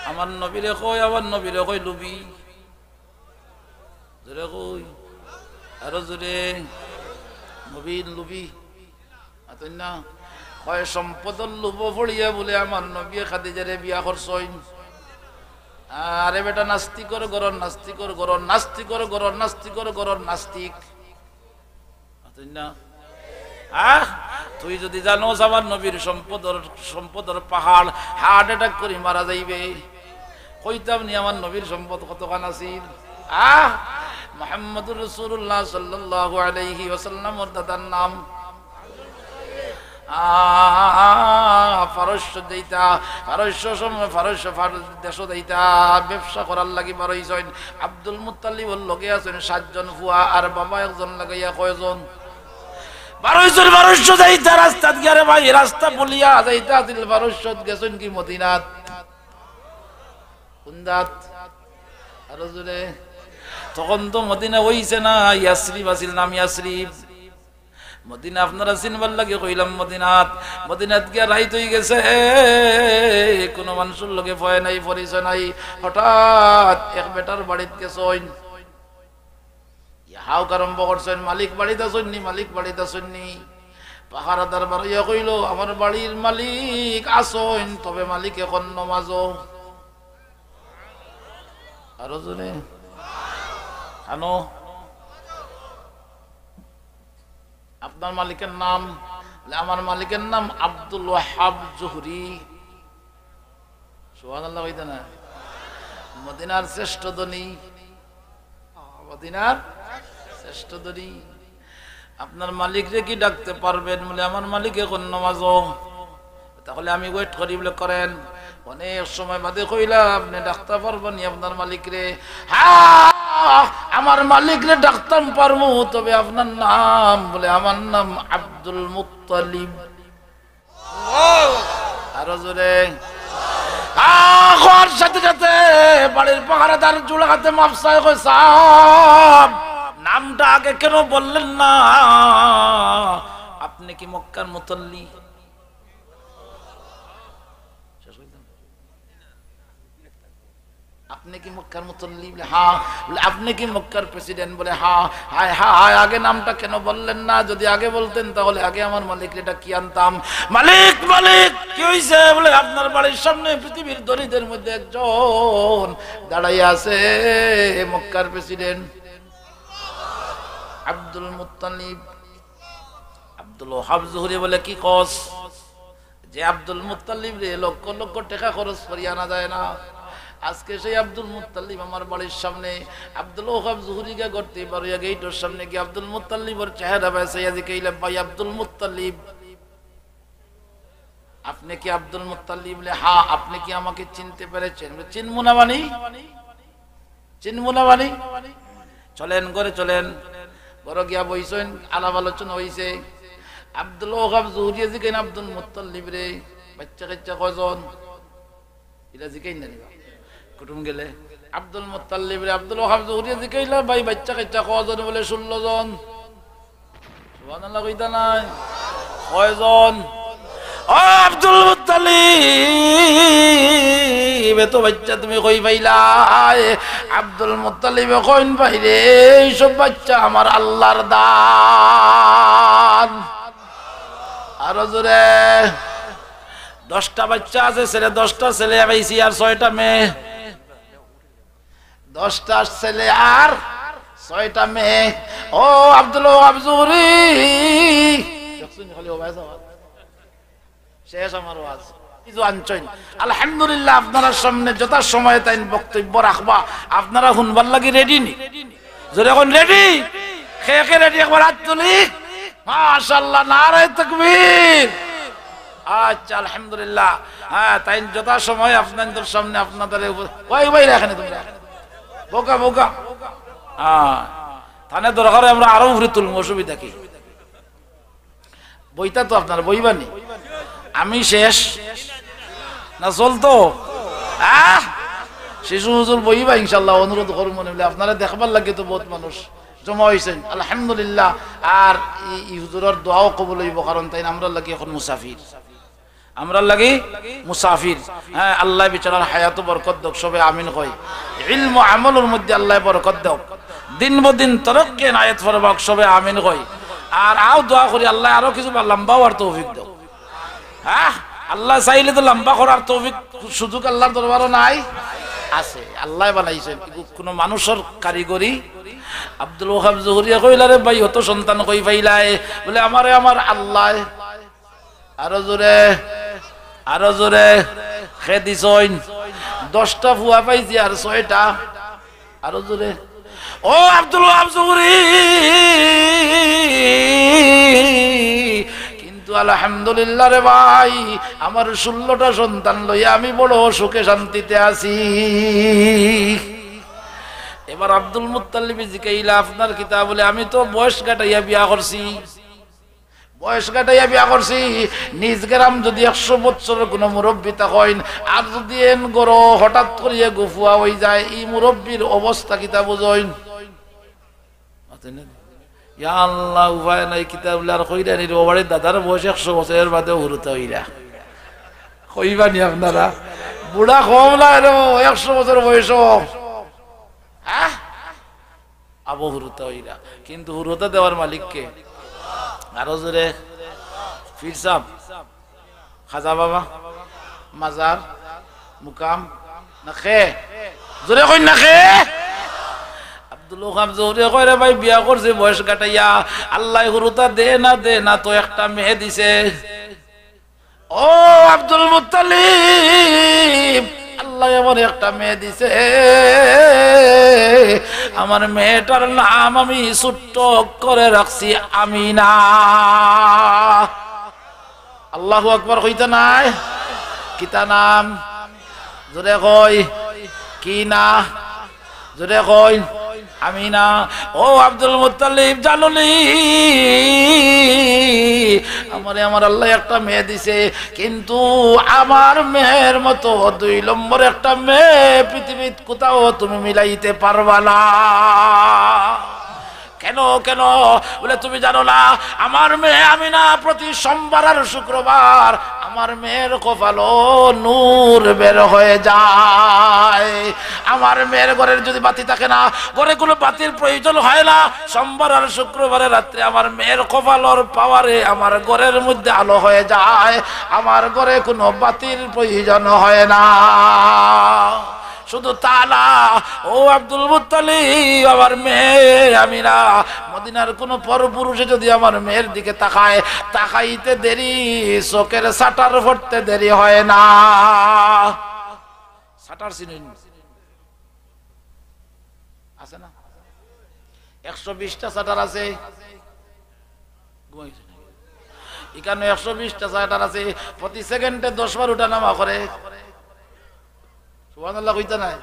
আমার নবীরে কই, আমার নবীরে কই লুবি, জোরে কই, আরো জোরে, নবীন লুবি। আতেন না কয় সম্পদর লোভ পড়িয়া বলে আমার নবী খাদিজারে বিয়া করছইন। আরে বেটা নাস্তিকর গরর, নাস্তিকর গরর, নাস্তিকর গরর, নাস্তিকর গরর, নাস্তিক। আতেন না তুই যদি জানোস আমার নবীর সম্পদর পাহাড় হার্ট অ্যাটাক করে মারা যাইবে, কইতাম নি আমার নবীর সম্পদ কতখান আছিল। মুহাম্মদুর রাসূলুল্লাহ সাল্লাল্লাহু আলাইহি ওয়াসাল্লামের দাদার নাম ফারস্য দেইতা, ফারস্য দেশ দেইতা ব্যবসা করার লাগি বারইছেন। আব্দুল মুত্তালিবর লগে আছেন 7 জন ফুয়া, আর বাবা একজন লাগাইয়া কয়জন, 1200 যাইতা রাস্তা গিয়ারে ভাই, রাস্তা বলিয়া যাইতা দিল 1200 গেছেন কি মদিনাত, কুন্দাত আরো জোরে। তখন তো মদিনা হইছে না, ইয়াসরিব আছিল নাম, ইয়াসরিব। মদিনা আপনারা চিনবার লাগে কইলাম মদিনাত গিয়া রাইত হয়ে গেছে, কোনো মানুষের লগে ভয় নাই, পরিচয় নাই। হঠাৎ এক বেটার বাড়িতে গেছেন, হাও আরম্ভ করছেন, মালিক বাড়িতে আসেননি, মালিক বাড়িতে আসেননি। পাহারাদার বাড়িয়া কইল আমার বাড়ির মালিক আসেন, তবে মালিক এখন নমাজ। আরো জনে আনো, আপনার মালিকের নাম? আমার মালিকের নাম আব্দুল ওয়াহাব জুহরি। সুবহানাল্লাহ কইতে না, মদিনার শ্রেষ্ঠ ধনী, মদিনার শ্রেষ্ঠ ধনী। আপনার মালিকরে কি ডাকতে পারবেন? বলে আমার মালিক এখন নামাজ। তাহলে আমি ওয়েট করি বলে করেন। অনেক সময় বাদে কইলাম আপনি ডাকতে পারবেন আপনার মালিকরে? হ্যাঁ আমার মালিকরে ডাকতাম পারবো, তবে আপনার নাম? বলে আমার নাম আব্দুল মুত্তালিব। আরো জোরে সাথে সাথে বাড়ির পাহারাদার জোড়া হাতে মাপসায় কই সাহেব নামটা আগে কেন বললেন না? আপনি কি মক্কার মুতাল্লি? আপনি কি মক্কার মুতাল্লি? বলে হ্যাঁ। বলে আপনি কি মক্কার প্রেসিডেন্ট? বলে হ্যাঁ। হায় হায়, আগে নামটা কেন বললেন না? যদি আগে বলতেন তাহলে আগে আমার মালিক এটা কি আনতাম। মালিক মালিক কি হইছে? বলে আপনার বাড়ির সামনে পৃথিবীর ধনীদের মধ্যে একজন দাঁড়াইয়া আছে, মক্কার president Abdul Muttalib. Abdul Wahab Zuhri বলে কি কস? যে আব্দুল মুত্তালিব রে লক্ষ লক্ষ টাকা খরচ করিয়া আনা যায় না। আজকে সেই আব্দুল মুত্তালিব আমার বাড়ির সামনে। আব্দুল ওয়াহাব জুহরিকে করতে পারো গেইটোর সামনে গিয়ে আব্দুল মুত্তালিবর চেহারা বেসাইয়া জিকাইলাম, ভাই আব্দুল মুত্তালিব আপনি কি আব্দুল মুত্তালিব? বলে হ্যাঁ। আপনি কি আমাকে চিনতে পেরেছেন? চিনবো না মানি, চিনবো না মানি। চলেন ঘরে চলেন। ঘরে গিয়া বইছেন, আলাপ আলোচনা হইছে। Abdul Wahab Zuhri জিকাইন Abdul Muttalib রে বাচ্চা কাচ্চা কয়জন? এটা জিকাইন না কুটুম গেলে আব্দুল মুত্তালিব রে আব্দুল ওয়াহাব জুহরি জিকাইলা, ভাই বাচ্চা কাচ্চা কয়জন? বলে 16 জন। সুবহানাল্লাহ কইতা নাই? কয়জন? ও আব্দুল মুত্তালিব এত বাচ্চা তুমি কই পাইলা? আব্দুল মুত্তালিব কইন ভাইরে এইসব বাচ্চা আমার আল্লাহর দান। আরো জোরে 10টা বাচ্চা আছে ছেলে, 10টা ছেলে পাইছি আর 6টা মেয়ে। 10টা ছেলে আর 6টা মেয়ে। ও আব্দুল ওয়াহাব জুহরি খালি ও ভাইসা শেষ আমার ওয়াজ কিছু আনছেন। আলহামদুলিল্লাহ আপনারা সামনে যথা সময় তাই বক্তব্য রাখবা। আপনারা শুনবার লাগি রেডি নি? যদি এখন রেডি খেয়ে খেয়ে রেডি একবার হাত তুলি। মাশাআল্লাহ, নারায়ে তাকবীর। আচ্ছা আলহামদুলিল্লাহ। হ্যাঁ তাই যথা সময় আপনাদের সামনে আপনাদের ওই ভাই এখানে তোমরা বোকা বোকা হ্যাঁ থানে দরকার আমরা আরো উপরে তুলবো, অসুবিধা কি? বইটা তো আপনার বইবানি। আমি শেষ না চলতো? শিশু হুজুর বইবা ইনশাল্লাহ, অনুরোধ করব। মনে হলে আপনারা দেখবার লাগে তো বহুত মানুষ জমা হয়েছেন আলহামদুলিল্লাহ। আর এই হুজুরের দোয়াও কবুল হইব, কারণ তাই আমরা লাগি এখন মুসাফির। আমরা লাগি মুসাফির। হ্যাঁ, আল্লাহ বিচারার হায়াত বরকত দাও, সবে আমিন কই। ইলম আমলের মধ্যে আল্লাহ বরকত দাও, দিন বদিন তরক্কি নায়াত ফরবাক, সবে আমিন কই। আর আও দোয়া করি আল্লাহ আরো কিছু লম্বা হওয়ার তৌফিক দাও। হ্যাঁ, আল্লাহ চাইলে তো লম্বা করার তৌফিক সুযোগ আল্লাহর দরবারও নাই, আছে। আল্লাহ বানাইছেন, কোন মানুষের কারিগরি। আব্দুল ওহাব জহুরিয়া কইলা রে ভাই অত সন্তান কই পাইলাই? বলে আমারে আমার আল্লাহ। আরো জোরে, আরো জোরে। খে দিছইন 10টা ফুয়া পাইছি আর 6টা। আরো জোরে। ও আব্দুল ওহাব জহুরি, কিন্তু আলহামদুলিল্লাহ রে ভাই, আমার 16টা সন্তান লইয়া আমি বড় সুখে শান্তিতে আছি। এবার আব্দুল মুত্তালিব জিকাইলা আপনার কিতাব, বলে আমি তো বয়স কাটাইয়া বিয়া করছি, বয়স কাটাইয়া বিয়া করছি। নিজ গ্রাম যদি 100 বছরের কোন মুরব্বী থাকেন, আর যদি এন গরো হঠাৎ করিয়া গুফুয়া হয়ে যায়, এই মুরব্বীর অবস্থা কিতা বুঝইন? ইয়া আল্লাহ, উপায় নাই। কিতাব আর কইরা নি ওবারে দাদার বয়স 100 বছরের বাদে হুরুতা হইরা কইবানি আপনারা? বুড়া কম না 100 বছর বয়স, হ্যাঁ, আবু হুরুতা হইরা। কিন্তু হুরুতা দেওয়ার মালিককে। আরো জোরে। পীর সাহেব, খাজা বাবা, মাজার, মুকাম না খে? জোরে কই না খে? আব্দুল ওহাব জহুরিয়া কয় রে ভাই বিয়া করছে বয়স কাটাইয়া, আল্লাহ হুরুতা দে না তো একটা মেয়ে দিছে। ও আব্দুল মুত্তালিব, আল্লাহ আমার একটা মেয়ে দিছে। আমার মেয়েটার নাম আমি ছোট্ট করে রাখছি আমিনা। আল্লাহু আকবার কইতা নাই? কিতা নাম? জোরে কই। কি না? জোরে কই। আমিনা। ও আব্দুল মুত্তালিব, জানুনি আমারে আমার আল্লাহ একটা মেয়ে দিছে, কিন্তু আমার মেয়ের মতো 2 নম্বর একটা মেয়ে পৃথিবীতে কোথাও তুমি মিলাইতে পারবা না। কেন কেন? বলে তুমি জানো না, আমার মেয়ে আমিনা প্রতি সোমবার আর শুক্রবার আমার মেয়ের কপালও নূর বের হয়ে যায়। আমার মেয়ের ঘরের যদি বাতি থাকে না, ঘরে কোনো বাতির প্রয়োজন হয় না। সোমবার আর শুক্রবারে রাত্রে আমার মেয়ের কপালর পাওয়ারে আমার ঘরের মধ্যে আলো হয়ে যায়, আমার ঘরে কোনো বাতির প্রয়োজন হয় না। শুধু তা না, ও আব্দুল মুত্তালিব, আমার মেয়ে আমিনা মদিনার কোন পরপুরুষে যদি আমার মেয়ের দিকে তাকায়, তাকাইতে দেরি, চোখের সাটার পড়তে দেরি হয় না। সাটার চিনুন আছে না? 120টা সাটার আছে এখানে, 120টা সাটার আছে। প্রতি সেকেন্ডে 10 বার উঠা নামা করে। সুবহানাল্লাহ কইতা নাই?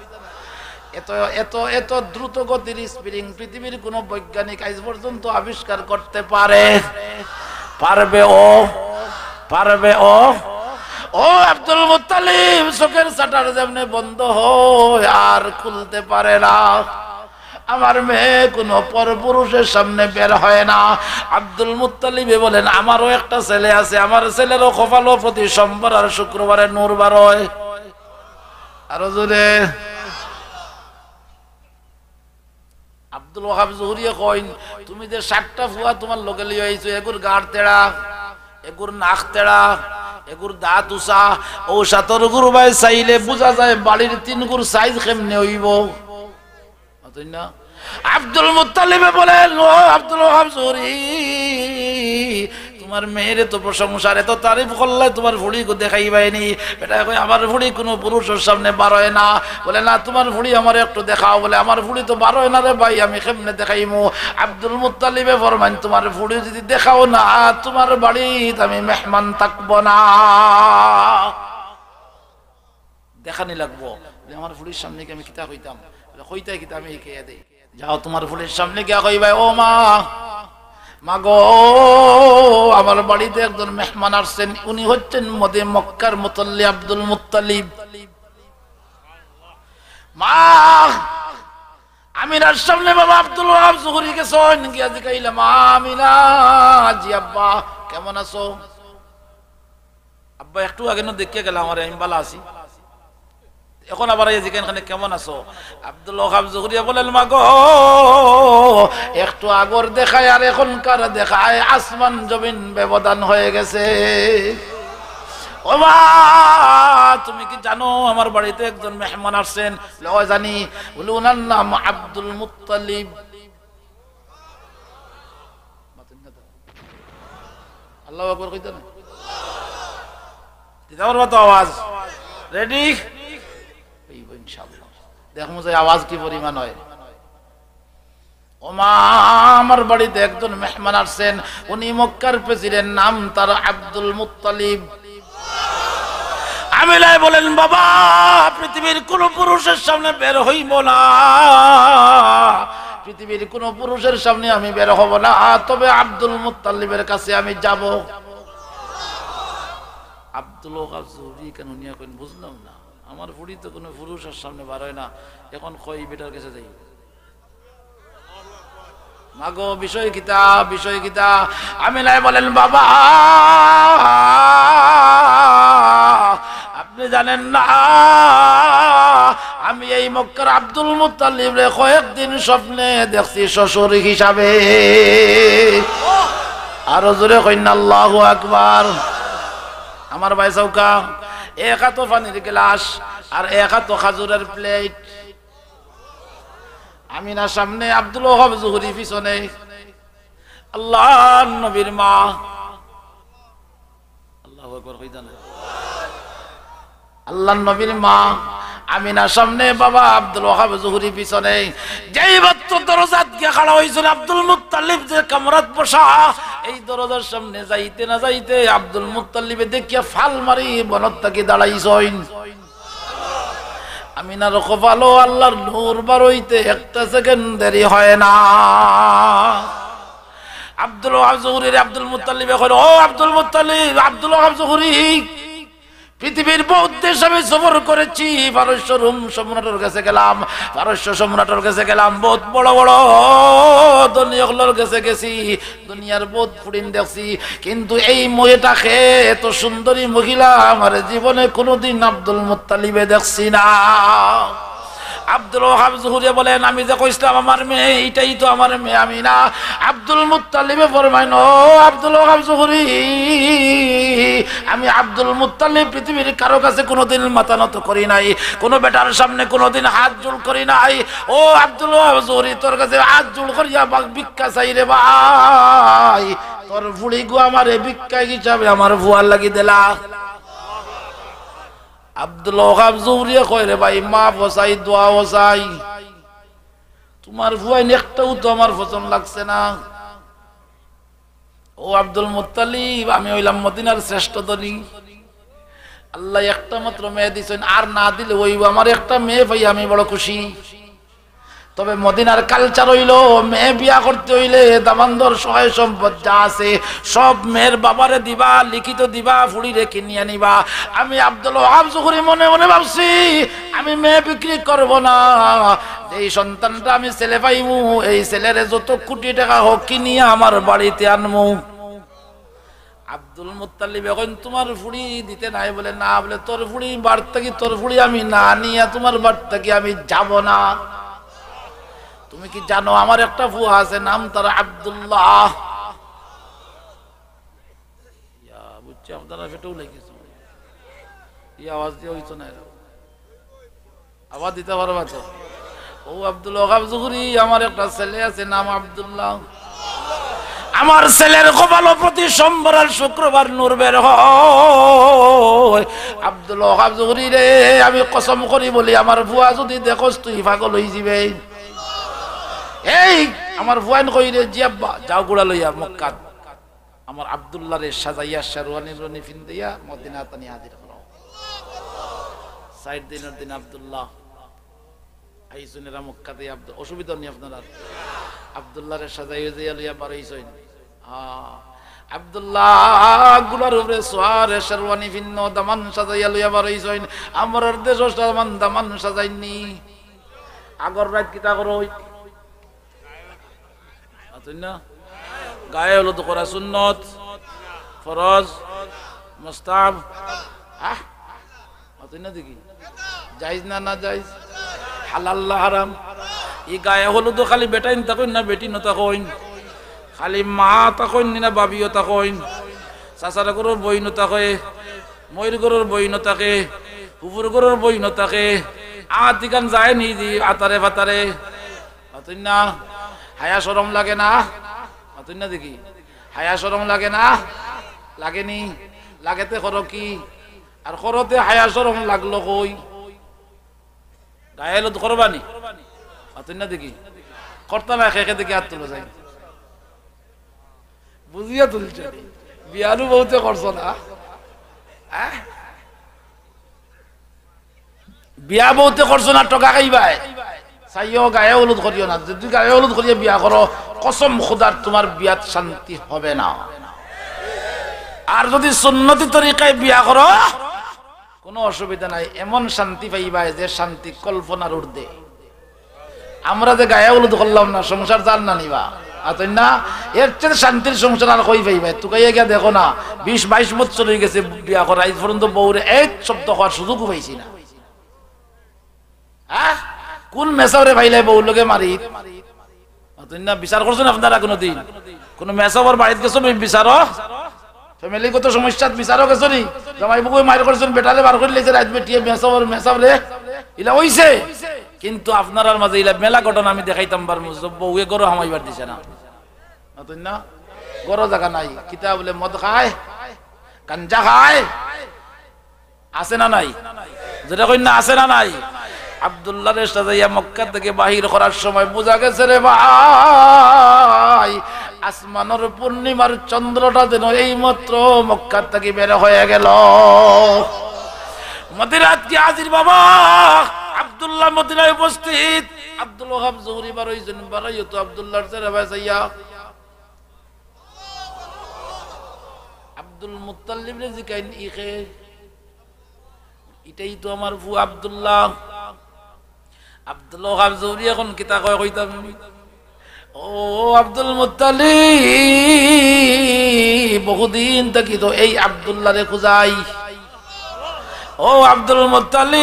এত এত এত দ্রুত গতির স্প্রিং পৃথিবীর কোন বৈজ্ঞানিক আজ পর্যন্ত আবিষ্কার করতে পারবে ও ও আব্দুল মুত্তালিব, চোখের শাটার যেমনে বন্ধ হয় আর খুলতে পারে না, আমার মেয়ে কোন পরপুরুষের সামনে বের হয় না। আব্দুল মুত্তালিব বলেন, আমারও একটা ছেলে আছে, আমার ছেলেরও কপালও প্রতি সোমবার আর শুক্রবারে নূর বার হয়। আরো জোরে। আব্দুল ওহাব জহুরিয়া কইন, তুমি যে 7টা ফুয়া তোমার লগে লিয়ে আইছো, এগুর গাড় তেড়া, এগুর নাক তেড়া, এগুর দাঁত উঁচা, ও 7 গুর ভাই চাইলে বোঝা যায় বাড়ির 3 গুর সাইজ কেমনে হইব না? আব্দুল মুত্তালিব বলেন, ও আব্দুল ওহাব জহুরি, তোমার মেয়েরে তো প্রশংসার এত তারিফ করলে তোমার ভুড়ি দেখাইবাইনি। এটা কই আমার ভুড়ি কোনো পুরুষের সামনে বার হয় না। বলে না, তোমার ভুড়ি আমার একটু দেখাও। বলে আমার ভুড়ি তো বার হয় না রে ভাই, আমি কেমনে দেখাইমু? আব্দুল মুত্তালিবে ফরমান, তোমার ভুড়ি যদি দেখাও না, তোমার বাড়িতে আমি মেহমান থাকবো না। দেখানি লাগবো। আমার ভুড়ির সামনে কি আমি কিতা কইতাম? কইতাই কিতা আমি খেয়ে দেই। যাও তোমার ভুড়ির সামনে গিয়া কইবাই, ও মা, মাগো, আমার বাড়িতে একজন মেহমান আসছেন, উনি হচ্ছেন মক্কার মুতাল্লি আব্দুল মুত্তালিব। মা, আমিনার সামনে বাবা আব্দুল ওহাব জহুরি গেছেন, গিয়া জিগাইলা, মা আমিনা, জি আব্বা, কেমন আছো? আব্বা একটু আগে না দেখিয়ে গেলাম আমার আমি ভালো আছি, এখন আবার এই যেখানে কেমন আছো? আব্দুল ওহাব জহুরিয়া বলেন মা গো, একটু আগর দেখায় আর এখনকার দেখায় আসমান জমিন ব্যবধান হয়ে গেছে। ও মা, তুমি কি জানো আমার বাড়িতে একজন মেহমান আসছেন? লয় জানি। বলে ওনার নাম আব্দুল মুত্তালিব। আল্লাহু আকবার কইতে না দিতে পারবা তো? আওয়াজ রেডি? ইনশাআল্লাহ দেখো যে আওয়াজ কি পরিমাণ হয়। ও মা, আমার বাড়িতে একজন মেহমান আসছেন, উনি মক্কার প্রেসিডেন্ট, নাম তার আব্দুল মুত্তালিব। আমিলাই বলেন বাবা, পৃথিবীর কোন পুরুষের সামনে বের হইব না, পৃথিবীর কোন পুরুষের সামনে আমি বের হব না, তবে আব্দুল মুত্তালিবের কাছে আমি যাব। আব্দুল ওহাব জহুরি কেন নিয়ে কইন বুঝলাম না, আমার বুড়ি তো কোনো পুরুষের সামনে বার হয় না, এখন কই বেটার কাছে যাই। মাগো বিষয় কিতা, বিষয় কিতা? আমি নাই বলেন বাবা, আপনি জানেন না আমি এই মক্কার আব্দুল মুত্তালিব রে কয়েকদিন স্বপ্নে দেখছি শ্বশুর হিসাবে। আরো জোরে কইন আল্লাহু আকবার। আমার ভাই চৌকা, এক হাত পানির গ্লাস আর এক হাত খাজুরের প্লেট। আমিনা সামনে, আব্দুল ওহাব জহুরি পিছনে। আল্লাহর নবীর মা, আল্লাহু আকবার কইতা না, আল্লাহর নবীর মা আমিনা সামনে, বাবা আব্দুল ওহাব জহুরি পিছনে। যেই মাত্র দরজাত গিয়ে খাড়া হইছিল আব্দুল মুত্তালিব যে কামরাত বসা, এই দরজার সামনে যাইতে না যাইতে আব্দুল মুত্তালিবে দেখিয়া ফাল মারি বনত তাকে দাঁড়াইছইন। আমিনার কপালও আল্লাহর নূর বার হইতে একটা সেকেন্ড দেরি হয় না। আব্দুল ওহাব জহুরি আব্দুল মুত্তালিব এখন, ও আব্দুল মুত্তালিব, আব্দুল ওহাব জহুরি, পৃথিবীর বহুত দেশ আমি সফর করেছি, পারস্য রোম সম্রাটের কাছে গেলাম, পারস্য সম্রাটের কাছে গেলাম, বহুত বড় বড় দুনিয়াগুলোর কাছে গেছি, দুনিয়ার বহুত ফুরিন দেখছি, কিন্তু এই মহিলাটাকে, এত সুন্দরী মহিলা আমার জীবনে কোনোদিন আব্দুল মুত্তালিবে দেখছি না। আব্দুল ওহাব জহুরি বলেন, আমি যে কইছিলাম আমার মেয়ে, এইটাই তো আমার মেয়ে আমিনা। আব্দুল মুত্তালিবে ফরমাইন, ও আব্দুল ওহাব জহুরি, আমি আব্দুল মুত্তালিব পৃথিবীর কারো কাছে কোনোদিন মাথা নত করি নাই, কোনো বেটার সামনে কোনোদিন হাত জোড় করি নাই। ও আব্দুল ওহাব জহুরি, তোর কাছে হাত জোড় করিয়া ভিক্ষা চাই রে ভাই, তোর বুড়ি গো আমার ভিক্ষা হিসাবে আমার ভুয়ার লাগি দিলা। আব্দুল ওহাব জহুরি কয়, রে ভাই মা বসাই, দোয়া বসাই, তোমার ভুয়াইন একটাও তো আমার পছন্দ লাগছে না। ও আব্দুল মুত্তালিব, আমি হইলাম মদিনার শ্রেষ্ঠ ধনী, আল্লাহ একটা মাত্র মেয়ে দিছেন, আর না দিলে ওই আমার একটা মেয়ে পাই আমি বড় খুশি। তবে মদিনার কালচার হইলো, মেয়ে বিয়া করতে হইলে দামান্দর সহায় সম্পদ যা আছে সব মেয়ের বাবারে দিবা, লিখিত দিবা, ফুড়ি রেখে নিয়ে নিবা। আমি আব্দুল ওহাব জহুরি মনে মনে ভাবছি, আমি মেয়ে বিক্রি করব না, এই সন্তানটা আমি ছেলে পাইমু, এই ছেলের যত কোটি টাকা হোক কিনিয়া আমার বাড়িতে আনমু। আব্দুল মুত্তালিব এখন, তোমার ফুড়ি দিতে নাই? বলে না। বলে তোর ফুড়ি বাড় থেকে, তোর ফুড়ি আমি না নিয়ে তোমার বাড় থেকে আমি যাব না। তুমি কি জানো আমার একটা ফুয়া আছে, নাম তার আব্দুল্লাহ। বুঝছি আপনারা ফেটেও লেগেছে, এই আওয়াজ দিয়ে হইতো না, আওয়াজ দিতে পারবা তো? ও আব্দুল ওহাব জহুরি, আমার একটা ছেলে আছে নাম আব্দুল্লাহ। আমার ছেলের কপাল প্রতি সোমবার আর শুক্রবার নূর বের হয়। আব্দুল ওহাব জহুরি রে, আমি কসম করি বলি, আমার ভুয়া যদি দেখোস তুই পাগল হয়ে যাবে। এই আমার ভুয়ান কই রে, জি আব্বা, যাও গুড়া লইয়া মক্কাত আমার আব্দুল্লাহ রে সাজাইয়া শেরওয়ানি রনি ফিন্দিয়া মদিনা তানি হাজির করো। ৬০ দিনের দিন আব্দুল্লাহ আইসুনেরা মক্কাতে, অসুবিধা নেই আপনারা, আব্দুল্লাহ রে সাজাইয়া দিয়া লইয়া বারইছইন। আব্দুল্লাহ গুলার উপরে সোয়ারে শেরওয়ানি ভিন্ন দামান সাজাইয়া লইয়া বারইছইন। আমার দেশ দামান সাজাইনি। আগর রাত কিতা করো না, গায়ে হলো তো করা সুন্নত, ফরজ, মুস্তাহাব অতই না দেখি জায়েজ না না জায়েজ হালাল না হারাম এই গায়ে হলুদ খালি বেটাইন তাকইন না বেটি ন তাকইন খালি মা তাকইন না বাবিও তাকইন চাচার গরুর বই ন তাকে ময়ূর গরুর বই ন তাকে কুকুর গরুর বই ন তাকে আতিকান যায় নি দি আতারে ফাতারে অতই না হায়া শরম লাগে না অতই না দেখি হায়া শরম লাগে না লাগেনি লাগেতে করো কি আর করতে হায়া শরম লাগলো কই গায়ে হলুদ করবানি অতই না দেখি করতাম একে দেখি হাত তুলে যাই বুঝিয়া তুলছে বিয়ারু বহুতে করছো না বিয়া বহুতে করছো না টকা খাইবাই চাইও গায়ে হলুদ করিও না যদি গায়ে হলুদ করিয়া বিয়া করো কসম খোদার তোমার বিয়াত শান্তি হবে না আর যদি সুন্নতি তরিকায় বিয়া করো কোনো অসুবিধা নাই এমন শান্তি পাইবাই যে শান্তি কল্পনার ঊর্ধ্বে আমরা যে গায়ে হলুদ করলাম না সংসার জান না নিবা আতই না এর চেয়ে শান্তির সংসার আর কই পাইবাই তুকাইয়া গিয়া দেখো না 20-22 বছর হয়ে গেছে বিয়া করা আজ পর্যন্ত বউরে এক শব্দ হওয়ার সুযোগও পাইছি না কোন মেসাওরে ভাইলাই বউ লোকে মারি আতই না বিচার করছেন আপনারা কোনদিন কোন মেসাওর বাড়িতে গেছো বিচার ফ্যামিলিগত সমস্যাত বিচারও গেছো নি জামাই বুকে মার করছেন বেটালে বার করে লেছে রাত বেটিয়ে মেসাওরে ইলা হইছে কিন্তু আপনার মাঝে ইলা মেলা ঘটনা আমি দেখাইতাম বার বউয়ে গরো হামাইবার দিছে না আতই না গরো জায়গা নাই কিতা বলে মদ খায় গাঞ্জা খায় আছে না নাই যেটা কই না আছে না নাই আব্দুল্লাহ রে সাজাইয়া মক্কা থেকে বাহির করার সময় বোঝা গেছে রে ভাই আসমানের পূর্ণিমার চন্দ্রটা যেন এই মাত্র মক্কা থেকে বের হয়ে গেল মদিনাত কি হাজির বাবা আব্দুল্লাহ মদিনায় উপস্থিত আব্দুল ওয়াহাব জহুরি বারইজন বারাইও তো আব্দুল্লাহর ছেলে ভাই সাইয়া আব্দুল মুত্তালিব রে জিকাইন ইখে এটাই তো আমার ফু আব্দুল্লাহ আব্দুল ওয়াহাব জহুরি এখন কিতা কয় কইতাম ও আব্দুল মুত্তালিব বহুদিন থেকে তো এই আব্দুল্লাহ রে খুঁজাই ও আব্দুল মুত্তালিব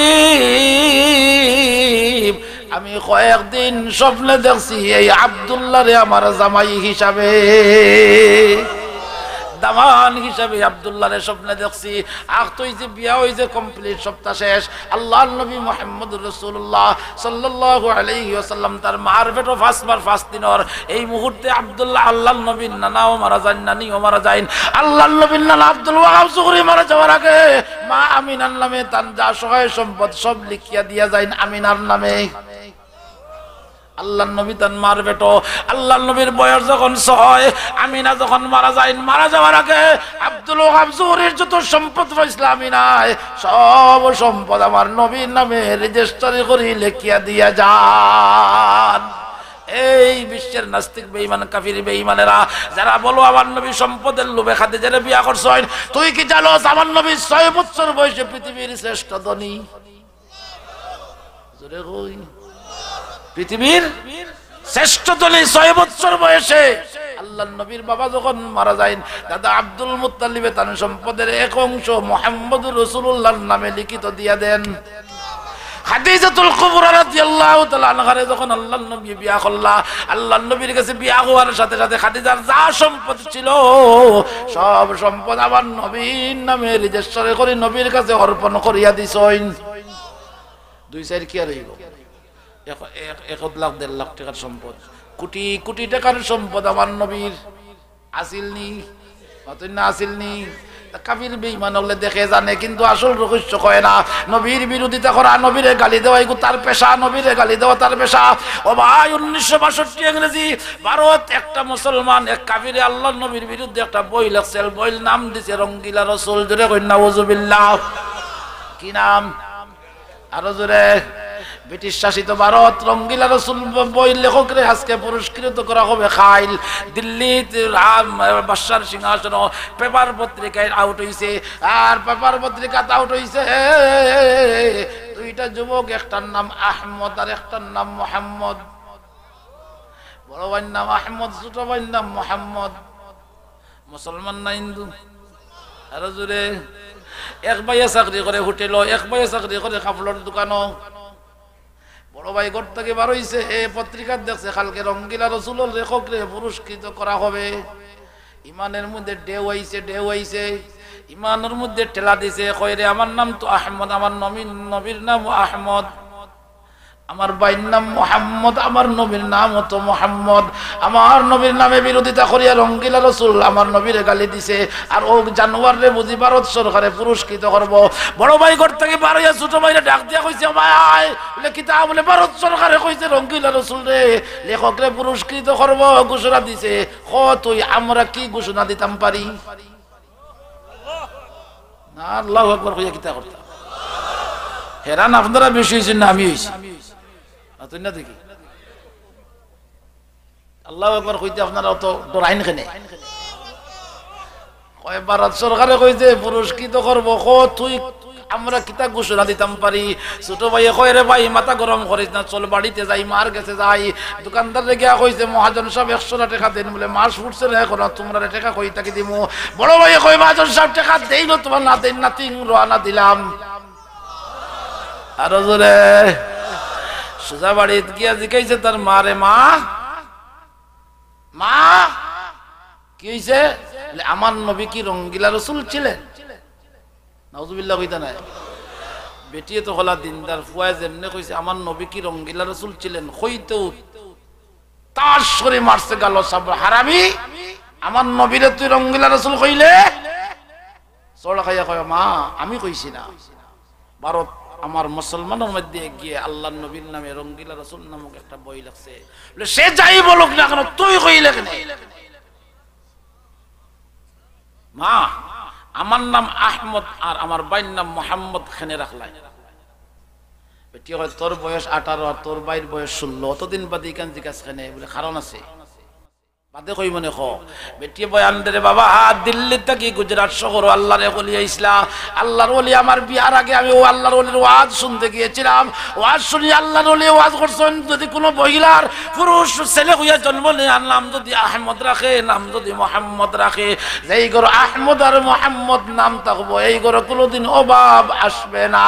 আমি কয়েকদিন স্বপ্নে দেখছি এই আব্দুল্লাহ রে আমার জামাই হিসাবে দামান হিসাবে আব্দুল্লাহ রে স্বপ্নে দেখছি আখ তো যে বিয়া হইছে কমপ্লিট সপ্তাহ শেষ আল্লাহর নবী মুহাম্মদুর রাসূলুল্লাহ সাল্লাল্লাহু আলাইহি ওয়াসাল্লাম তার মার পেটো ফাঁস দিনর এই মুহূর্তে আব্দুল্লাহ আল্লাহর নবীর নানাও মারা যান নানিও মারা যান আল্লাহর নবীর নানা আব্দুল ওয়াহাব জহুরি মারা যাওয়ার আগে মা আমিনার নামে তার যা সহায় সম্পদ সব লিখিয়া দিয়া যান আমিনার নামে আল্লাহর নবী তার মার বেটো আল্লাহর নবীর বয়স যখন 6 আমিনা যখন মারা যাওয়ার আগে আব্দুল ওয়াহাব জহুরির যত সম্পদ পাইছিল আমিনায় সব সম্পদ আমার নবীর নামে রেজিস্ট্রি করে লিখিয়া দিয়া যান এই বিশ্বের নাস্তিক বেঈমান কাফির বেঈমানেরা যারা বলো আমার নবী সম্পদের লোভে খাদিজারে বিয়া করছেন তুই কি জানোস আমার নবী 6 বছর বয়সে পৃথিবীর শ্রেষ্ঠ ধনী জোরে কই পৃথিবীর শ্রেষ্ঠ ধনী 6 বছর বয়সে আল্লাহর নবীর বাবা যখন মারা যায় দাদা আব্দুল মুত্তালিবে তার সম্পদের এক অংশ মুহাম্মদুর রাসূলুল্লাহর নামে লিখিত দিয়া দেন খাদিজাতুল কুবরা রাদিয়াল্লাহু তাআলা আনহারে যখন আল্লাহর নবী বিয়া করলা আল্লাহর নবীর কাছে বিয়া হওয়ার সাথে সাথে খাদিজার যা সম্পদ ছিল সব সম্পদ আমার নবীর নামে রেজিস্ট্রি করে নবীর কাছে অর্পণ করিয়া দিছেন 2-4 কি আর হইব 1 লাখ 1.5 লাখ টাকার সম্পদ কোটি কোটি টাকার সম্পদ আমার নবীর আসিলনি অতই না আসিলনি কাফির বেঈমান হলে দেখে জানে কিন্তু আসল রহস্য কয় না নবীর বিরোধিতা করা নবীরে গালি দেওয়া এগুলো তার পেশা নবীরে গালি দেওয়া তার পেশা ও ভাই 1962 ইংরেজি ভারত একটা মুসলমান এক কাফিরে আল্লাহর নবীর বিরুদ্ধে একটা বই লেখছে বইয়ের নাম দিছে রঙ্গিলা রাসূল জোরে কই নাউযুবিল্লাহ কি নাম আরো জোরে ব্রিটিশ শাসিত ভারত রঙ্গিলা রাসূল বই লেখকরে আজকে পুরস্কৃত করা হবে খাইল দিল্লিতে বাদশার সিংহাসন পেপার পত্রিকায় আউট হইছে আর পেপার পত্রিকাতে আউট হইছে দুইটা যুবক একটার নাম আহমদ আর একটার নাম মোহাম্মদ বড় ভাইয়ের নাম আহমদ ছোট ভাইয়ের নাম মোহাম্মদ মুসলমান না হিন্দু আর জোরে এক ভাইয়ে চাকরি করে হোটেল, এক ভাইয়ে চাকরি করে কাপড়ের দোকানও। বড় ভাই ঘর থেকে বার হইছে, পত্রিকা দেখছে কালকে রঙ্গিলা রসুলের লেখকরে পুরস্কৃত করা হবে। ইমানের মধ্যে ঢেউ আইছে, ইমানের মধ্যে ঠেলা দিছে, কয় রে আমার নাম তো আহমদ, আমার নবীর নাম আহমদ, আমার ভাইয়ের নাম মোহাম্মদ, আমার নবীর নাম তো মোহাম্মদ। আমার নবীর নামে বিরোধিতা করিয়া রঙ্গিলা রসুল আমার নবীরে গালি দিছে, আর ও জানোয়ারে বুঝি ভারত সরকারে পুরস্কৃত করব। বড় ভাই ঘর থেকে বার হইয়া ছোট ভাইরে ডাক দিয়া কইছে, ভাই বলে কিতা, বলে ভারত সরকারে কইছে রঙ্গিলা রসুল রে লেখকরে পুরস্কৃত করব, ঘোষণা দিছে। ক তুই আমরা কি ঘোষণা দিতাম পারি না? আল্লাহু আকবার কইয়া কিতা করতাম। হেরান আপনারা বেশি হয়েছেন না আমি হয়েছি না দেখি। আল্লাহু আকবার কইতে আপনারা তো ডরাইন কেনে? কয় ভারত সরকারে কইছে পুরস্কৃত করব, ক তুই আমরা কিতা ঘোষণা দিতাম পারি? ছোট ভাইয়ে কয় রে ভাই মাথা গরম করিস না, চল বাড়িতে যাই, মার গেছে যাই। দোকানদারে গিয়া কইছে মহাজন সাহেব 100 টাকা দেন, বলে মাস ফুটছে না এখন, তোমরা টাকা কই টাকা দিমু? বড় ভাইয়ে কয় মহাজন সাহেব টাকা দেই না, তোমার না দেন না, 3 রানা দিলাম। আর জোরে সোজা বাড়িতে গিয়া জিজ্ঞাসা তার মারে, মা মা কি হইছে? আমার নবী কি রঙ্গিলা রসুল ছিলেন? নাউজুবিল্লাহ কইতা নাই। বেটিয়ে তো হলা দিনদার, ফুয়ায় যেমনে কইছে আমার নবী কি রঙ্গিলা রসুল ছিলেন, কইতেও তার সরে মারছে গেল সব হারামি, আমার নবীরে তুই রঙ্গিলা রসুল কইলে? চড়া খাইয়া কয়, মা আমি কইছি না, ভারত আমার মুসলমানের মধ্যে গিয়ে আল্লাহ নবীর নামে রঙ্গিলা রসুল নামক একটা বই লাগছে, সে যাই বলুক না কেন তুই কইলে কেন? মা আমার নাম আহমদ আর আমার ভাইয়ের নাম মোহাম্মদ খানে রাখলাই। বেটি হয় তোর বয়স 18 আর তোর ভাইয়ের বয়স 16, অতদিন বাদে কেন জিজ্ঞাসা খানে? বলে কারণ আছে বাদে কই মনে খ। বেটি বয়ান দে বাবা, দিল্লি থেকে গুজরাট শহর আল্লাহর ওলি ইসলা, আল্লাহর ওলি আমার বিয়ার আগে আমি ও আল্লাহর ওলির ওয়াজ শুনতে গিয়েছিলাম। ওয়াজ শুনি আল্লাহর ওলি ওয়াজ করছেন, যদি কোনো মহিলার পুরুষ ছেলে হইয়া জন্ম নেয় আর নাম যদি আহমদ রাখে, নাম যদি মোহাম্মদ রাখে, যেই ঘর আহমদ আর মোহাম্মদ নাম থাকবো এই ঘরে কোনোদিন অভাব আসবে না।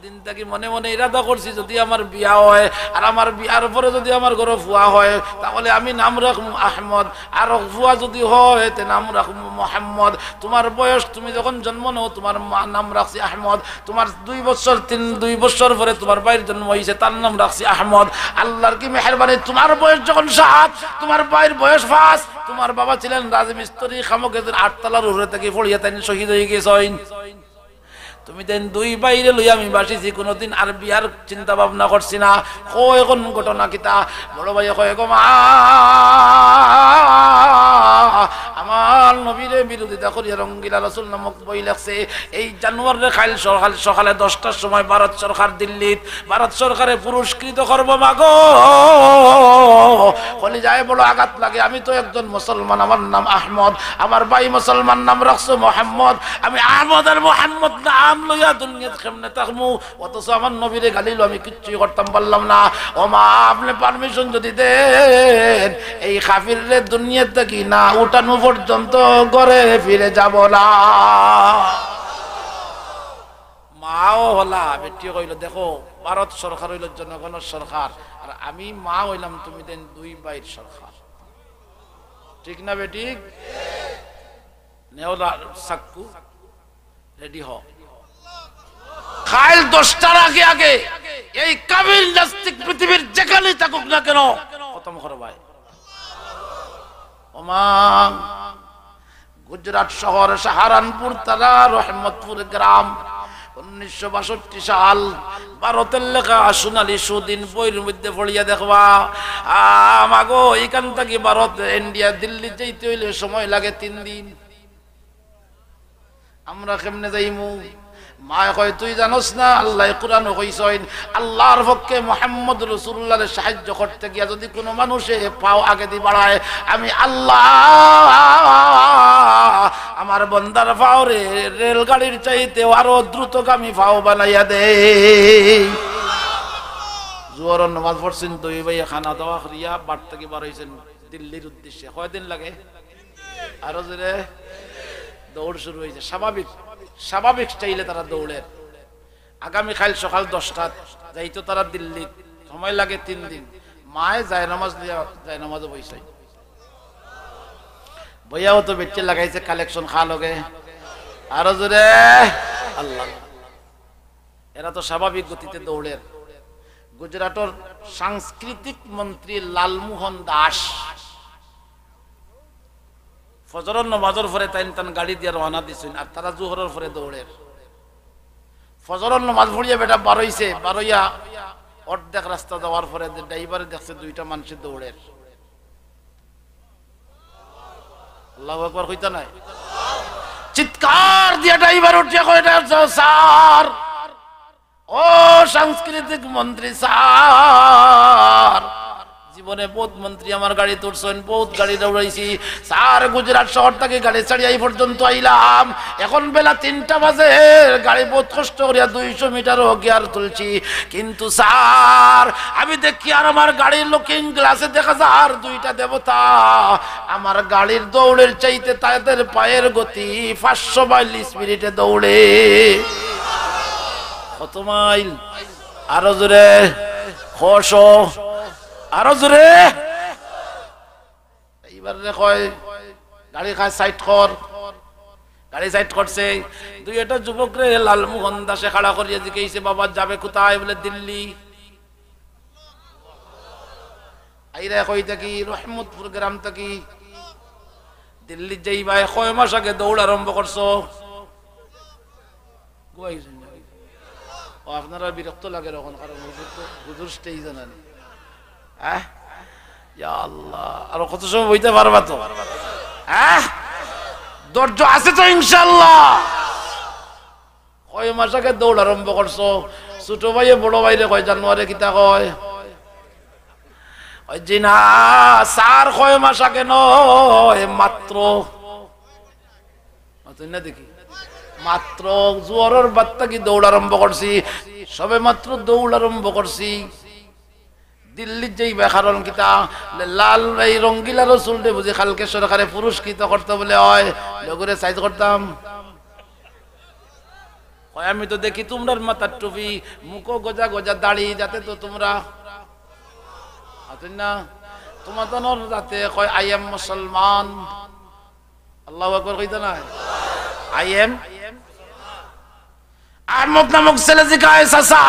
দিন থেকে মনে মনে ইরাদা করছি, যদি আমার বিয়া হয় আর আমার বিয়ার পরে যদি আমার ঘরে ফুয়া হয় তাহলে আমি নাম রাখবো আহমদ, আর ফুয়া যদি হয় তে নাম রাখবো মোহাম্মদ। তোমার বয়স, তুমি যখন জন্ম নাও তোমার মা নাম রাখছি আহমদ, তোমার 2 বছর পরে তোমার ভাইয়ের জন্ম হয়েছে, তার নাম রাখছি আহমদ। আল্লাহর কি মেহেরবানি, তোমার বয়স যখন 7, তোমার ভাইয়ের বয়স 5, তোমার বাবা ছিলেন রাজমিস্ত্রি, খামকেদের 8 তলার উপরে থেকে পড়িয়া তাই শহীদ হয়ে গেছেন। তুমি দেন 2 বাইরে লইয়া আমি বাসিছি, কোনোদিন আর বিয়ার চিন্তা ভাবনা করছি না। কয় কোন ঘটনা কিতা? বড় ভাই কয় গো মা, আমার নবীরে বিরোধিতা করিয়া রঙ্গিলা রসুল নামক বই লাগছে। এই জানুয়ারি খাইল সকালে 10টার সময় ভারত সরকার দিল্লিত, ভারত সরকারে পুরস্কৃত করবো মাগো। বলি যায় বড় আঘাত লাগে, আমি তো একজন মুসলমান, আমার নাম আহমদ, আমার ভাই মুসলমান নাম রাখছো মোহাম্মদ, আমি আহমদ আর মোহাম্মদ নাম লইয়া দুনিয়াত কেমনে থাকমু? অথচ আমার নবীরে গালিল আমি কিচ্ছুই করতাম পারলাম না। ও মা, আপনি পারমিশন যদি দেন এই কাফিররে দুনিয়াত থেকে না উঠানো পর্যন্ত ঘরে ফিরে যাব না। মাও হলা, বেটি কইল দেখো ভারত সরকার হইল জনগণের সরকার, আর আমি মা হইলাম তুমি দেন 2 ভাইয়ের সরকার, ঠিক না বেটি? নেও সাক্কু রেডি হ। খাইল 10টার আগে আগে এই কাবিল নাস্তিক পৃথিবীর যেখানেই থাকুক না কেন খতম করো ভাই। ওমা গুজরাট শহর সাহারানপুর তারা রহমতপুর গ্রাম, 1962 সাল, ভারতের লেখা সোনালী সুদিন বইয়ের মধ্যে পড়িয়া দেখবা। আমাগো এখান থেকে ভারত ইন্ডিয়া দিল্লি যাইতে হইলে সময় লাগে 3 দিন। আমরা কেমনে যাইমু? মা কয় তুই জানোস না আল্লাহ কোরআনে কইছেন, আল্লাহর পক্ষে মুহাম্মদ রাসূলুল্লাহর সাহায্য করতে গিয়া যদি কোনো মানুষে পাও আগে দি বাড়ায়, আমি আল্লাহ আমার বান্দার পাও রেলগাড়ির চাইতে আরো দ্রুতগামী পাও বানাইয়া দেই। জোহরের নামাজ পড়ছেন, 2 ভাই খানা দাওয়া করিয়া বাড়ি থেকে বার হইছেন দিল্লির উদ্দেশ্যে। কয়দিন লাগে? আরো জোরে দৌড় শুরু হয়েছে। স্বাভাবিক স্বাভাবিক স্টাইলে তারা দৌড়ের। আগামীকাল সকাল 10টা যাইতো তারা দিল্লি, সময় লাগে 3 দিন। মায়ে যায় নামাজ লিয়া যায় নামাজও বইসাই বইয়াও তো বেচে লাগাইছে কালেকশন খা লগে। আরো জোরে আল্লাহ। এরা তো স্বাভাবিক গতিতে দৌড়ের। গুজরাটের সাংস্কৃতিক মন্ত্রী লালমোহন দাস ফজরের নামাজের পরে তান গাড়ি দিয়ে রওনা দিছেন, আর তারা জোহরের পরে দৌড়ের। ফজরের নামাজ পড়িয়া বেটা বারইছে, বারইয়া অর্ধেক রাস্তা যাওয়ার পরে ড্রাইভারে দেখছে 2টা মানুষ দৌড়ের। আল্লাহু আকবার কইতা নাই? চিৎকার দিয়া ড্রাইভার উঠিয়া কয়, এটা স্যার, ও সাংস্কৃতিক মন্ত্রী স্যার, জীবনে বহুত মন্ত্রী আমার গাড়ি তুলছেন, বহুত গাড়ি দৌড়াইছি স্যার, গুজরাট শহর থেকে গাড়ি ছাড়িয়ে এই পর্যন্ত আইলাম, এখন বেলা 3টা বাজে, গাড়ি বহুত কষ্ট করিয়া 200 মিটারও গিয়ার তুলছি, কিন্তু স্যার আমি দেখি আর আমার গাড়ির লুকিং গ্লাসে দেখা যায় 2টা দেবতা আমার গাড়ির দৌড়ের চাইতে তাদের পায়ের গতি 500 মাইল স্পিডে দৌড়ে। কত মাইল? আরো জোরে 100, আরো জোরে। এইবার কয় গাড়ি খায় সাইড কর, গাড়ি সাইড করছে। 2টা যুবক রে লালমোহন দাসে খাড়া করিয়া জিজ্ঞাসা, বাবা যাবে কোথায়? বলে দিল্লি। আইরা কই থাকি? রহমতপুর গ্রাম থাকি। দিল্লি যাই ভাই, কয় মাস আগে দৌড় আরম্ভ করছো? আপনারা বিরক্ত লাগে তখন, কারণ হুজুর স্টেজ জানানি। আল্লাহ, আরো কত সময় বইতে পারবা তো? ধৈর্য আছে তো ইনশাল্লাহ? কয় মাস আগে দৌড় আরম্ভ করছো? ছোট ভাইয়ে বড় ভাইরে কয় জানুয়ারি কিতা কয়? ওই জি না স্যার, কয় মাস আগে নয়, মাত্র দেখি মাত্র জোয়ারের বার্তা কি দৌড় আরম্ভ করছি, সবে মাত্র দৌড় আরম্ভ করছি। দিল্লির যেই কারণ কিতা লাল এই রঙ্গিলা রসুলটে বুঝি কালকে সরকারে পুরস্কৃত করতে বলে হয়, লোকের সাইজ করতাম। আমি তো দেখি তোমরার মাথার টুপি, মুখো গজা গজা দাড়ি, যাতে তো তোমরা না তোমাদের যাতে কয় আই এম মুসলমান। আল্লাহু আকবার কইতা না? আই এম আর মুখ নামক ছেলে জিগায়, চাচা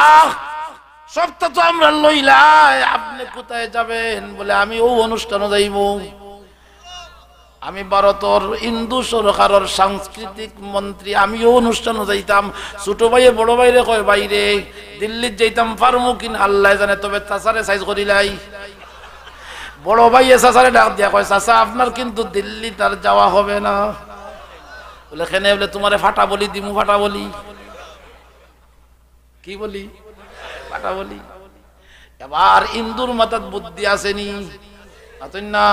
সবটা তো আমরা লইলাই, আপনি কোথায় যাবেন? বলে আমি ও অনুষ্ঠানে যাইব। আমি ভারতের হিন্দু সরকারের সাংস্কৃতিক মন্ত্রী, আমিও অনুষ্ঠানে যাইতাম। ছোট ভাইয়ে বড় ভাইরে কয়, বাইরে দিল্লির যাইতাম পারমু কিনা আল্লাহ জানে, তবে চাচারে সাইজ করিলাই। বড় ভাইয়ে চাচারে ডাক দিয়া কয়, চাচা আপনার কিন্তু দিল্লি তার যাওয়া হবে না। বলে কেন? বলে তোমারে ফাটা বলি দিমু, ফাটা বলি। কি বলি? ফাটা বলি। এবার হিন্দুর মাথার বুদ্ধি আসেনি না,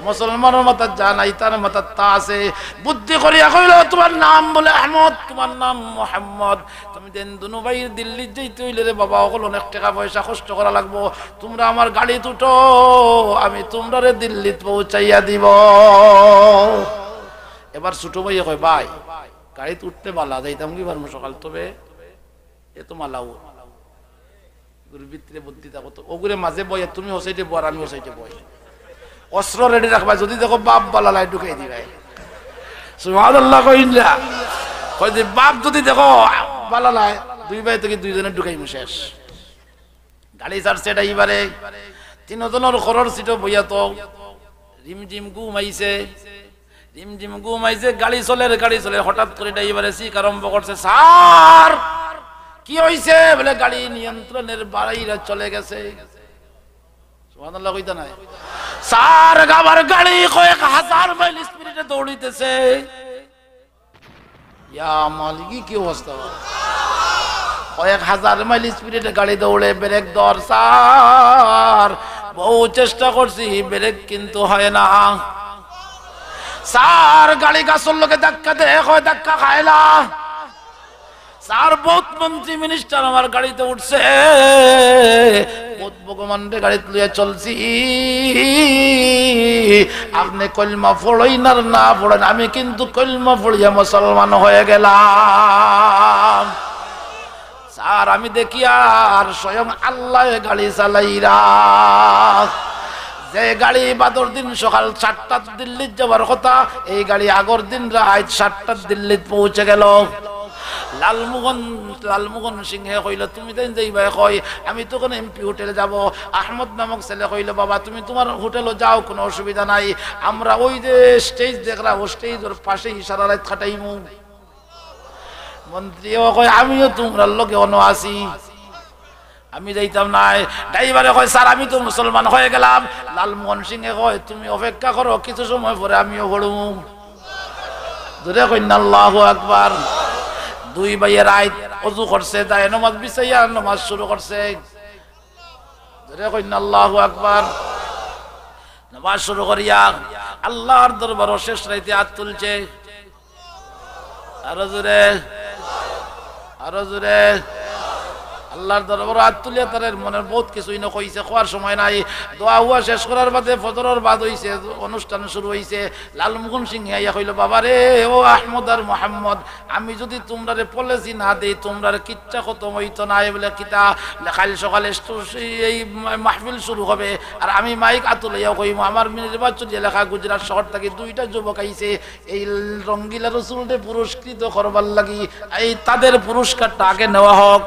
মুসলমানের মাথার যা নাই তার মাথার তা আছে। বুদ্ধি করিয়া কইল, তোমার নাম বলে আহমদ, তোমার নাম মোহাম্মদ, তুমি দেন দুনো ভাই দিল্লি যাইতে হইলে রে বাবা, ওগুলো অনেক টাকা পয়সা কষ্ট করা লাগবো, তোমরা আমার গাড়ি দুটো, আমি তোমরা রে দিল্লি পৌঁছাইয়া দিব। এবার ছোট ভাইয়া কয়, ভাই গাড়িতে উঠতে বালা যাইতাম কি পারবো সকাল, তবে এ তো মালাও ভিতরে বুদ্ধি থাকো তো, ওগুলো মাঝে বই, তুমি হোসাইটে বই আর আমি হোসাইটে বই, অস্ত্র রেডি রাখবা, যদি দেখো বাপ বালা ঢুকাই দিবাই। সুবহানাল্লাহ কইলা কই যে বাপ যদি দেখো বালা লাই, 2 ভাই থেকে 2 জনে ঢুকাইমু শেষ। গাড়ি ছাড়ছে এইবারে 3 জনের ঘরের সিটে বইয়া তো রিমঝিম ঘুমাইছে, রিমঝিম ঘুমাইছে, গাড়ি চলে, হঠাৎ করে এইবারে চিক আরম্ভ করছে, স্যার কি হইছে? বলে গাড়ি নিয়ন্ত্রণের বাইরে চলে গেছে। সুবহানাল্লাহ কইতা নাই? স্যার আমার গাড়ি কয়েক হাজার মাইল স্পিডে দৌড়িতেছে। ইয়া মালিক, কি অবস্থা! কয়েক হাজার মাইল স্পিডে গাড়ি দৌড়ে, ব্রেক ধর স্যার। বহু চেষ্টা করছি, ব্রেক কিন্তু হয় না স্যার। গাড়ি গাছের লোকে ধাক্কা দেয়, ধাক্কা খায় না স্যার বহুত মন্ত্রী মিনিস্টার আমার গাড়িতে উঠছে, বহুত ভগবানরে গাড়িতে লইয়া চলছি, আপনি কলমা পড়েন আর না পড়েন, আমি কিন্তু কলমা পড়িয়া মুসলমান হয়ে গেলাম। স্যার আমি দেখি আর স্বয়ং আল্লাহ গাড়ি চালাইরা, যে গাড়ি বাদর দিন সকাল 7টার দিল্লি যাওয়ার কথা, এই গাড়ি আগর দিন রাত 7টার দিল্লি পৌঁছে গেল। লালমোহন সিংহে কইল তুমি তাই যাইবা, কই আমি তো কোন এমপি হোটেলে যাব। আহমদ নামক ছেলে কইল বাবা তুমি তোমার হোটেলে যাও, কোনো অসুবিধা নাই, আমরা ওই যে স্টেজ দেখরা ও স্টেজের পাশে ইশারা রাত খাটাইমু। মন্ত্রীও কয় আমিও তোমরার লগে অন আছি, আমি যাইতাম নাই। ড্রাইভারে কয় স্যার আমি তো মুসলমান হয়ে গেলাম। লালমোহন সিংহে কয় তুমি অপেক্ষা করো, কিছু সময় পরে আমিও পড়বো। জোরে কই না আল্লাহু আকবার। দুই ভাইয়ের আইত ওযু করছে, দায় নামাজ বিছাইয়া নামাজ শুরু করছে। জোরে কই না আল্লাহু আকবার। নামাজ শুরু করিয়া আল্লাহর দরবারে শেষ রাতে হাত তুলছে। আরো জোরে, আরো জোরে। আল্লাহর দরবারে হাত তুলিয়া তার মনের বহুত কিছুই না কইছে, কোয়ার সময় নাই। দোয়া হুয়া শেষ করার বাদে ফজরের বাদ হইছে, অনুষ্ঠান শুরু হইছে। লালমোহন সিং আইয়া কইল বাবা রে ও আহমদ আর মোহাম্মদ, আমি যদি তোমরারে পলিসি না দেই তোমরার কিচ্ছা খতম হইতো না। বলে কিতা, কাল সকালে এই মাহফিল শুরু হবে, আর আমি মাইক আতুলাইয়া কইম আমার নির্বাচনী এলাকা গুজরাট শহর থেকে 2টা যুবক আইছে এই রঙ্গিলা রসুলকে পুরস্কৃত করবার লাগি, এই তাদের পুরস্কারটা আগে নেওয়া হোক।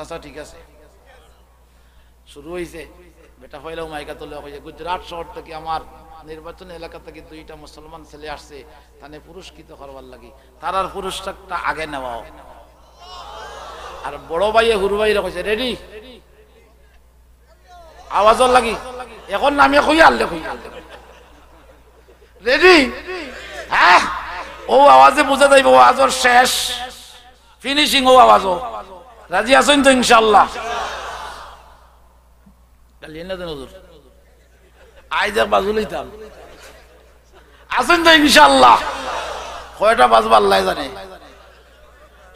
আচ্ছা ঠিক আছে, শুরু হয়েছে। বেটা হইলেও মাইকা তুলে হয়েছে গুজরাট শহর থেকে আমার নির্বাচনী এলাকা থেকে 2টা মুসলমান ছেলে আসছে, তানে পুরস্কৃত করবার লাগি, তার পুরস্কারটা আগে নেওয়া হোক। আর বড় ভাইয়ে হুরু ভাইরা কইছে রেডি, আওয়াজর লাগি এখন নামে কই আনলে কই রেডি। হ্যাঁ ও আওয়াজে বুঝা যাইব আওয়াজর শেষ ফিনিশিং, ও আওয়াজও রাজি আছেন তো ইনশাআল্লাহ? আইজার বাজু লইতাম আছেন তো ইনশাআল্লাহ? কয়টা বাজবো আল্লাহ জানে,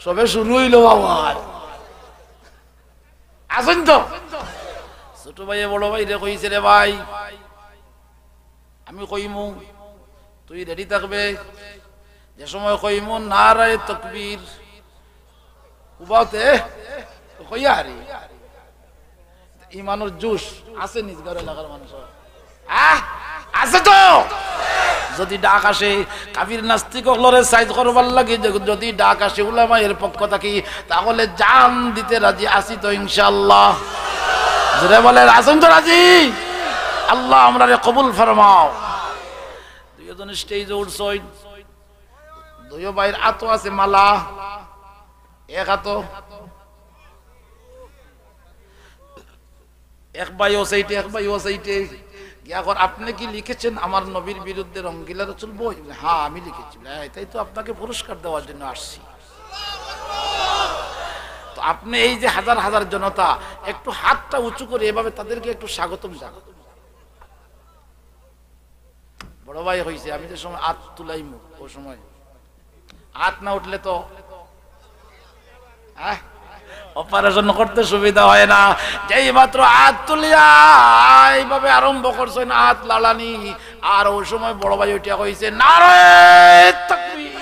সবে শুরু হইল বাবা। আছেন তো? ছোট ভাই বড় ভাই রে কইছে রে ভাই আমি কইমু, তুই রেডি থাকবে। যে সময় কইমু নারায়ে তাকবীর উবাতে কইয়া রে ইমানের জোশ আছে নিজ ঘরে লাগার মানুষ আছে তো। যদি ডাক আসে কাফির নাস্তিক লরে সাইজ করবার লাগে, যদি ডাক আসে উলামায়ের পক্ষ থাকি তাহলে জান দিতে রাজি আছি তো ইনশাআল্লাহ। জোরে বলে আছেন তো রাজি? আল্লাহ আমরারে কবুল ফরমাও। দুইজন স্টেজে উঠছই, দুই ভাইয়ের আতো আছে মালা, এক হাতো, এক ভাই ও সাইটে এক ভাই ও সাইটে গিয়া কর আপনি কি লিখেছেন আমার নবীর বিরুদ্ধে রঙ্গিলা রসুল বই? হ্যাঁ আমি লিখেছি। তাই তো আপনাকে পুরস্কার দেওয়ার জন্য আসছি। তো আপনি এই যে হাজার হাজার জনতা একটু হাতটা উঁচু করে এভাবে তাদেরকে একটু স্বাগতম জানান। বড় ভাই হয়েছে, আমি যে সময় হাত তুলাইমু ও সময় হাত না উঠলে তো অপারেশন করতে সুবিধা হয় না। যেই মাত্র হাত তুলিয়া এইভাবে আরম্ভ করছে না হাত লালানি, আর ওই সময় বড় ভাই উঠিয়া কইছে নারায়ে তাকবীর।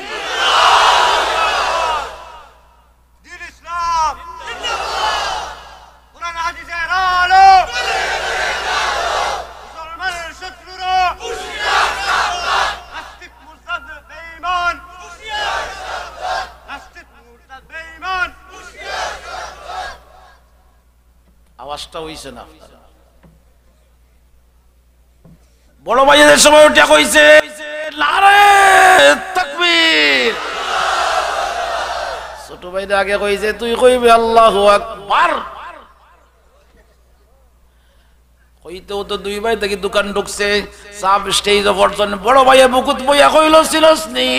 দ্বীন ইসলাম জিন্দাবাদ, কুরআন হাদিসের আলো মুসলমানের শত্রুরা হুঁশিয়ার সাবধান, নাস্তিক মুরতাদ বেঈমান হুঁশিয়ার সাবধান, নাস্তিক মুরতাদ বেঈমান হুঁশিয়ার সাবধান। আওয়াজটা হইছে না? বড় ভাইয়ের সময় উঠে কইছে নারায়ে তাকবীর। ছোট ভাইরা আগে কইছে তুই কইবি আল্লাহু আকবার। কইতেও তো দুই ভাই থেকে দোকান ঢুকছে, সাব স্টেজ অপরজন বড় ভাইয়া বুকুত বইয়া কইল সিলসনি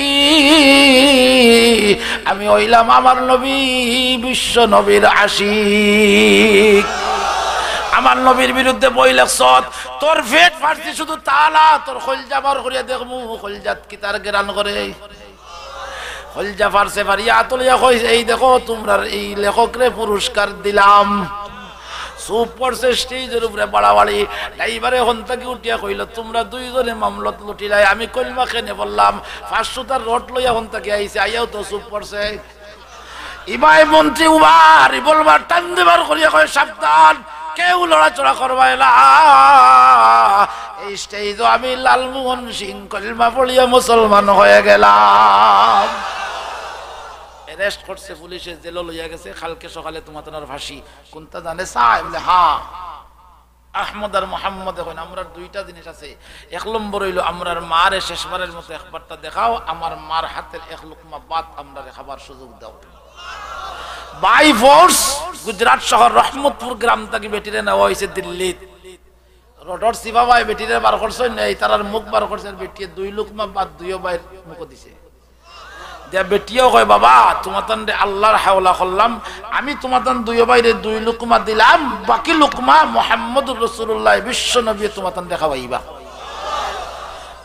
আমি হইলাম আমার নবী বিশ্ব নবীর আশিক। আমার নবীর বিরুদ্ধে বই লেখছ, তোর পেট ফাটছি শুধু তা না, তোর কলজা বার করিয়া দেখমু কলজাত কি তার গেরান করে। হলজা ফারসে ফারিয়া তুলিয়া কইছে এই দেখো তোমরা এই লেখকরে পুরস্কার দিলাম। চুপ পড়ছে স্টেজের উপরে বাড়াবাড়ি। ড্রাইভারে হন থেকে উঠিয়া কইল তোমরা দুইজনে মামলত লুটিলাই, আমি কলমা খেনে বললাম 500 টার রোড লইয়া হন থেকে আইছে, আইয়াও তো চুপ পড়ছে। ইবাই মন্ত্রী উবার বলবার টান দেবার করিয়া কয় সাবধান, কেউ লড়াচড়া করবাই না। এই স্টেজে আমি লালমোহন সিং কলমা পড়িয়া মুসলমান হয়ে গেলাম। অ্যারেস্ট করছে পুলিশে, জেলে লইয়া গেছে। কালকে সকালে তোমার ফাঁসি। কোনটা জানে চাই বলে হ্যাঁ আহমদ আর মোহাম্মদ। এখন আমরা দুইটা জিনিস আছে। এক নম্বর হইল আমরার মারে শেষবারের মতো একবারটা দেখাও, আমার মার হাতের এক লুকমা ভাত আমরা খাবার সুযোগ দাও। বাই ফোর্স গুজরাট শহর রহমতপুর গ্রাম থেকে বেটিরে নেওয়া হয়েছে দিল্লি। রোডর সিবা ভাই বেটিরে বার করছে নেই, তার মুখ বার করছে, বেটিয়ে 2 লুকমা ভাত 2 ভাইয়ের মুখ দিছে। দিয়া বেটিও কয় বাবা তোমাতান আল্লাহর হাওলা করলাম, আমি তোমাতান 2 ভাইরে 2 লুকমা দিলাম, বাকি লুকমা মুহাম্মদুর রাসূলুল্লাহ বিশ্ব নবী তোমাতান দেখাবাইবা।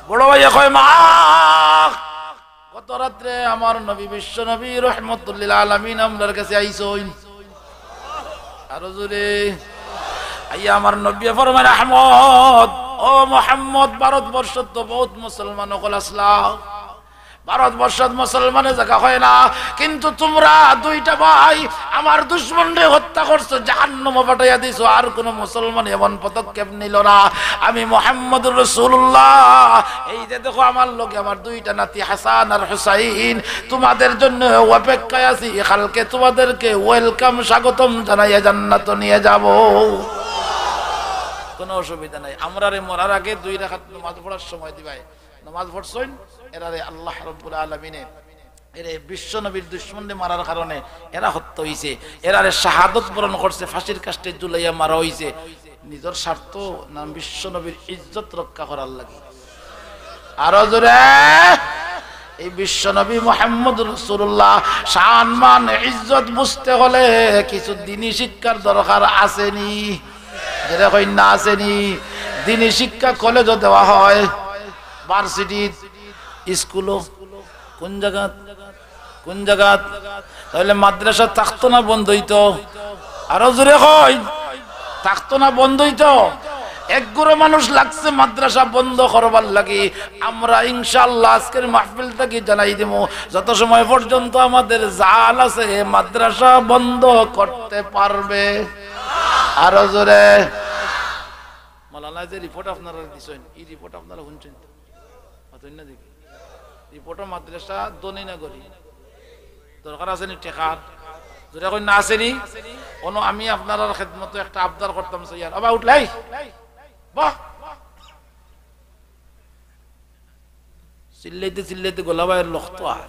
বড় ভাই কয় মা গত রাত্রে আমার নবী বিশ্ব নবী রহমতুল লিল আলামিন আমরার কাছে আইছই। আর জোরে আইয়া আমার নবী ফরমান আহমদ ও মুহাম্মদ ভারতবর্ষ তো বহুত মুসলমান হল আসলা, ভারতবর্ষত মুসলমানের জায়গা হয় না, কিন্তু তোমরা 2টা ভাই আমার দুশমনরে হত্যা করছো, জাহান্নামে পাঠাইয়া দিছো, আর কোন মুসলমান এমন পদক্ষেপ নিল না। আমি মুহাম্মদুর রাসূলুল্লাহ এই যে দেখো আমার লগে আমার 2টা নাতি হাসান আর হুসাইন তোমাদের জন্য অপেক্ষায় আছি, কালকে তোমাদেরকে ওয়েলকাম স্বাগতম জানাইয়া জান্নাত নিয়ে যাব, কোনো অসুবিধা নাই। আমরারে মরার আগে 2 রাকাত নামাজ পড়ার সময় দিবাই, নামাজ পড়ছইন এরারে আল্লাহ রাব্বুল আলামিনে এরে বিশ্ব নবীর দুশমনরে মারার কারণে এরা হত্যা হইছে, এরারে শাহাদাত বরণ করছে, ফাঁসির কাস্টে ঝুলাইয়া মারা হইছে, নিজের স্বার্থ না বিশ্ব নবীর ইজ্জত রক্ষা করার লাগি। আর জোরে এই বিশ্ব নবী মুহাম্মদুর রাসূলুল্লাহ শান মান ইজ্জত বুঝতে হলে কিছু দ্বীনি শিক্ষার দরকার আসেনি, যেটা কই না আসেনি। দ্বীনি শিক্ষা কলেজে দেওয়া হয়, ভার্সিটি স্কুলও, কোন জায়গা তাহলে মাদ্রাসা থাকতো না বন্ধ হইতো? আরো জোরে কই থাকতো না বন্ধ হইতো? একগুলো মানুষ লাগছে মাদ্রাসা বন্ধ করবার লাগি। আমরা ইনশাআল্লাহ আজকের মাহফিল থেকে জানাই দেব যত সময় পর্যন্ত আমাদের জাল আছে মাদ্রাসা বন্ধ করতে পারবে। আরো জোরে মাওলানা যে রিপোর্ট আপনারা দিছেন, এই রিপোর্ট আপনারা শুনছেন না? দেখি রিপোর্টও মাদ্রাসা দনি না করি দরকার আছে নি টেকার? যদি এখন না আসেনি কোনো আমি আপনার খেদমতে একটা আবদার করতাম স্যার, আবার উঠলাই বাহ চিল্লাইতে চিল্লাইতে গোলাবাইয়ের লক্ষ্য আর